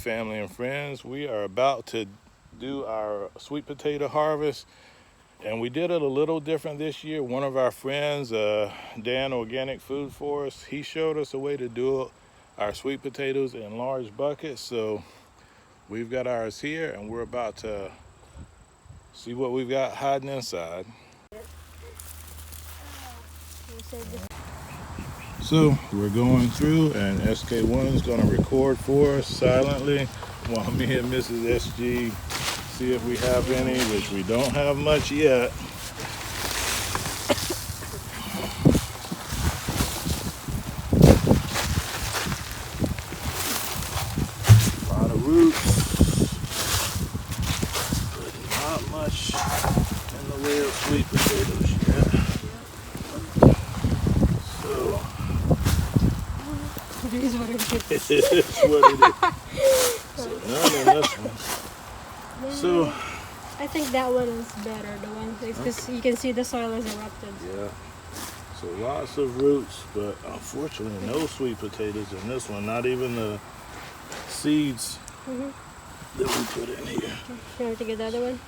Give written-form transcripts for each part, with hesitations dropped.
family and friends. We are about to do our sweet potato harvest, and we did it a little different this year. One of our friends, Dan Organic Food Forest, he showed us a way to do our sweet potatoes in large buckets. So we've got ours here, and we're about to see what we've got hiding inside. So we're going through, and SK1 is going to record for us silently while me and Mrs. SG see if we have any, which we don't have much yet. A lot of roots, but not much in the way of sweet potatoes yet. It is what it is. It is what it is. So none in this one. So I think that one is better. The one because you can see the soil is erupted. yeah. So lots of roots, but unfortunately no sweet potatoes in this one. Not even the seeds that we put in here. Okay. You want to get the other one?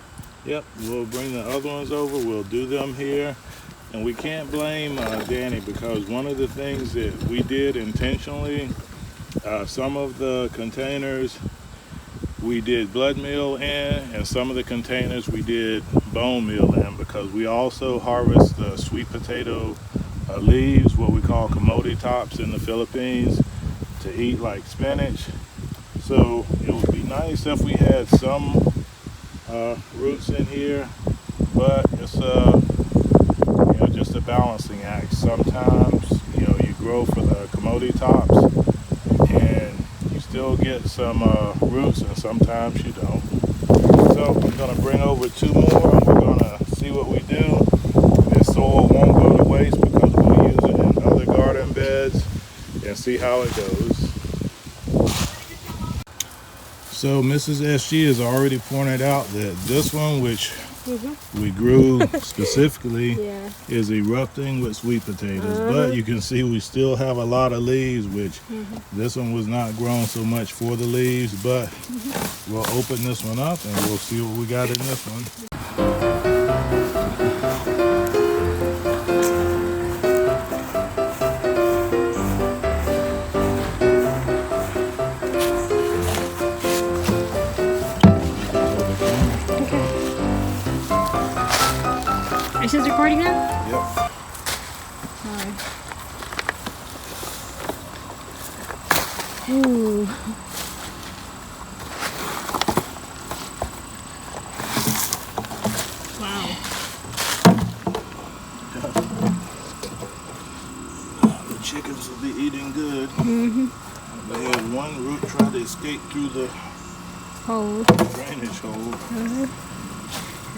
Yep. We'll bring the other ones over. We'll do them here. And we can't blame Danny, because one of the things that we did intentionally, some of the containers we did blood meal in, and some of the containers we did bone meal in, because we also harvest the sweet potato leaves, what we call camote tops in the Philippines, to eat like spinach. So it would be nice if we had some roots in here, but it's just a balancing act. Sometimes, you grow for the camote tops and you still get some roots, and sometimes you don't. So I'm going to bring over 2 more, and we're going to see what we do. This soil won't go to waste because we'll use it in other garden beds and see how it goes. So Mrs. SG has already pointed out that this one, which we grew specifically, is erupting with sweet potatoes, but you can see we still have a lot of leaves, which this one was not grown so much for the leaves, but we'll open this one up and we'll see what we got in this one. Is it recording now? Yep. Alright. Ooh. Wow. The chickens will be eating good. They had one root try to escape through the Hole. drainage hole.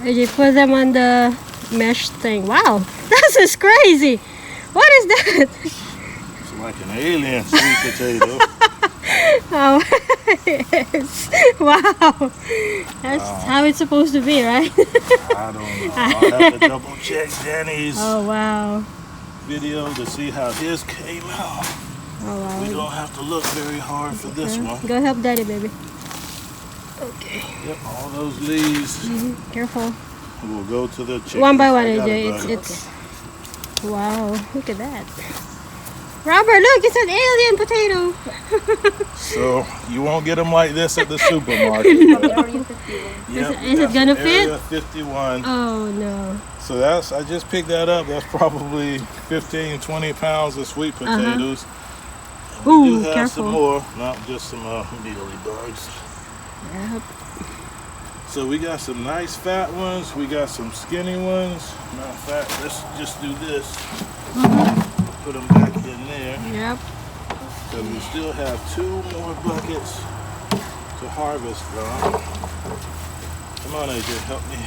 You put them on the mesh thing. Wow, this is crazy. What is that? It's like an alien sweet potato. Oh, yes. Wow. That's how it's supposed to be, right? I don't know. I'll have to double check Danny's video to see how his came out. Oh, wow. We don't have to look very hard for this one. Go help Daddy, baby. Okay. Yep, all those leaves. Careful. We'll go to the chickens. One by one, AJ. It's wow. Look at that. Robert, look, it's an alien potato. So you won't get them like this at the supermarket. Is it gonna fit? Area 51. Oh no. So I just picked that up. That's probably 15-20 pounds of sweet potatoes. Ooh, We do have careful. some more, not just some mealy bugs. Yep. So we got some nice fat ones. We got some skinny ones. Matter of fact, let's just do this. Put them back in there. Yep. So we still have 2 more buckets to harvest from. Come on, AJ, help me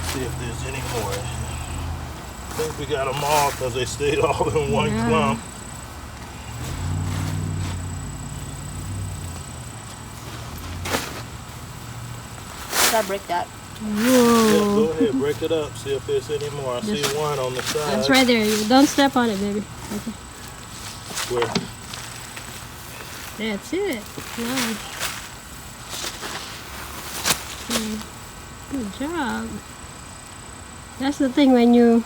see if there's any more. I think we got them all because they stayed all in one clump. Should I break that? Whoa. Yeah, go ahead, break it up, see if there's any more. I see one on the side. That's right there. You don't step on it, baby. Okay. Where? That's it. Wow. Good job. That's the thing when you,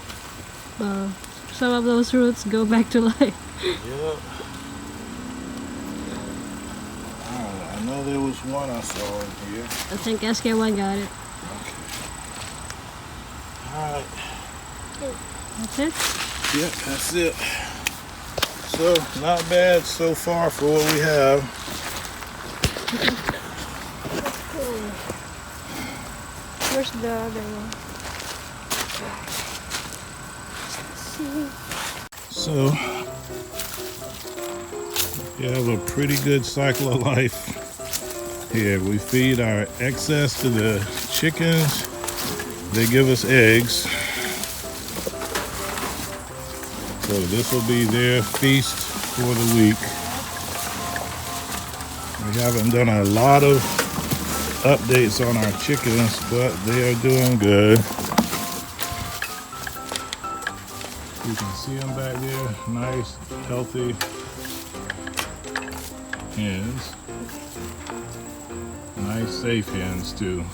some of those roots go back to life. Yep. Alright, I know there was one I saw in here. I think SK1 got it. Alright. That's it? Yep, that's it. So, not bad so far for what we have. Where's the other one? So, we have a pretty good cycle of life here. We feed our excess to the chickens. They give us eggs. So this will be their feast for the week. We haven't done a lot of updates on our chickens, but they are doing good. You can see them back there, nice, healthy hens. Nice, safe hens too.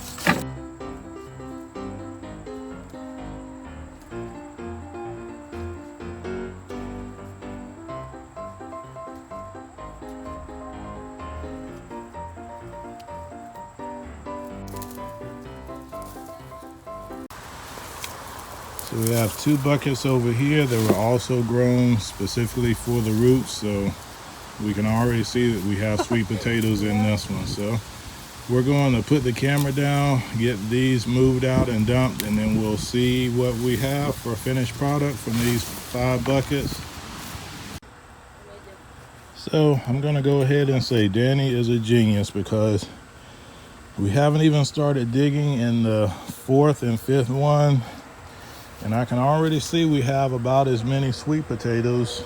So we have 2 buckets over here that were also grown specifically for the roots. So we can already see that we have sweet potatoes in this one. So we're going to put the camera down, get these moved out and dumped, and then we'll see what we have for a finished product from these 5 buckets. So I'm gonna go ahead and say Danny is a genius because we haven't even started digging in the 4th and 5th one. And I can already see we have about as many sweet potatoes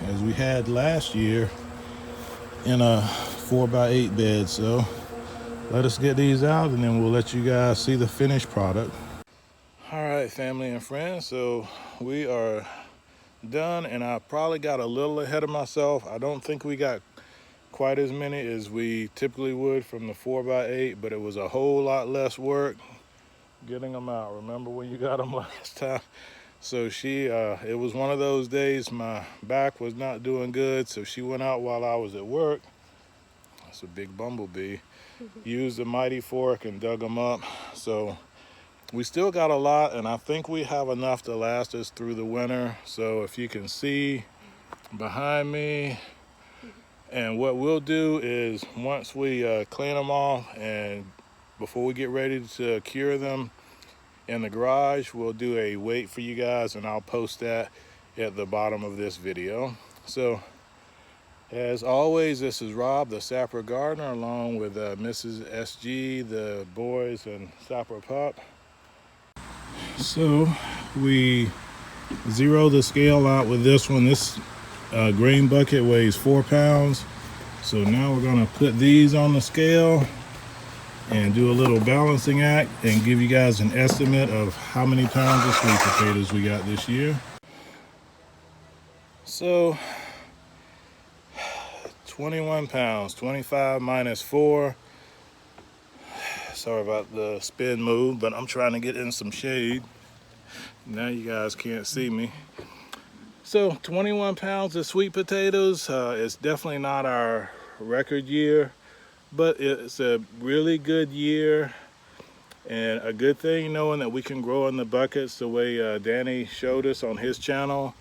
as we had last year in a 4x8 bed. So let us get these out and then we'll let you guys see the finished product. All right, family and friends, so we are done, and I probably got a little ahead of myself. I don't think we got quite as many as we typically would from the 4x8, but it was a whole lot less work getting them out. Remember when you got them last time? So it was one of those days my back was not doing good, so she went out while I was at work. That's a big bumblebee. Used a mighty fork and dug them up. So we still got a lot, and I think we have enough to last us through the winter. So if you can see behind me, and what we'll do is once we clean them off and before we get ready to cure them in the garage, we'll do a weight for you guys, and I'll post that at the bottom of this video. So as always, this is Rob, the Sapper Gardener, along with Mrs. SG, the boys, and Sapper Pup. So we zero the scale out with this one. This green bucket weighs 4 pounds. So now we're gonna put these on the scale and do a little balancing act and give you guys an estimate of how many pounds of sweet potatoes we got this year. So 21 pounds, 25 minus 4. Sorry about the spin move, but I'm trying to get in some shade. Now you guys can't see me. So 21 pounds of sweet potatoes. It's definitely not our record year, but it's a really good year and a good thing knowing that we can grow in the buckets the way Danny showed us on his channel.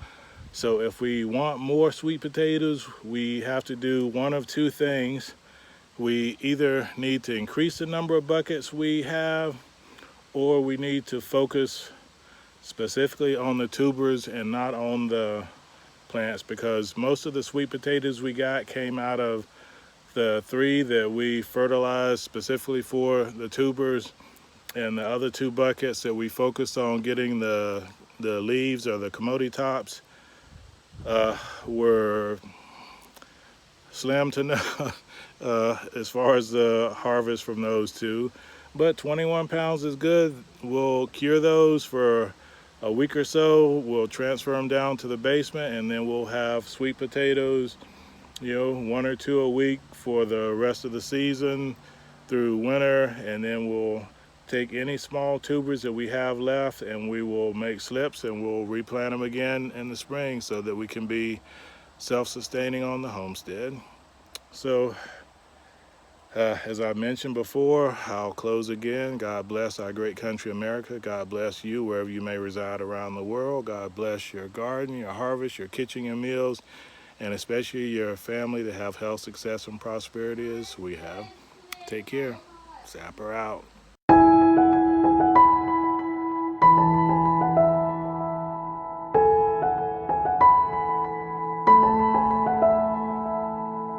So if we want more sweet potatoes, we have to do one of 2 things. We either need to increase the number of buckets we have, or we need to focus specifically on the tubers and not on the plants, because most of the sweet potatoes we got came out of the 3 that we fertilized specifically for the tubers, and the other 2 buckets that we focused on getting the leaves or the commodity tops were slim to none as far as the harvest from those 2. But 21 pounds is good. We'll cure those for a week or so. We'll transfer them down to the basement, and then we'll have sweet potatoes, you know, 1 or 2 a week for the rest of the season through winter, and then we'll take any small tubers that we have left and we will make slips and we'll replant them again in the spring so that we can be self-sustaining on the homestead. So as I mentioned before, I'll close again. God bless our great country, America. God bless you wherever you may reside around the world. God bless your garden, your harvest, your kitchen, your meals, and especially your family to have health, success, and prosperity as we have. Take care. Zapper out.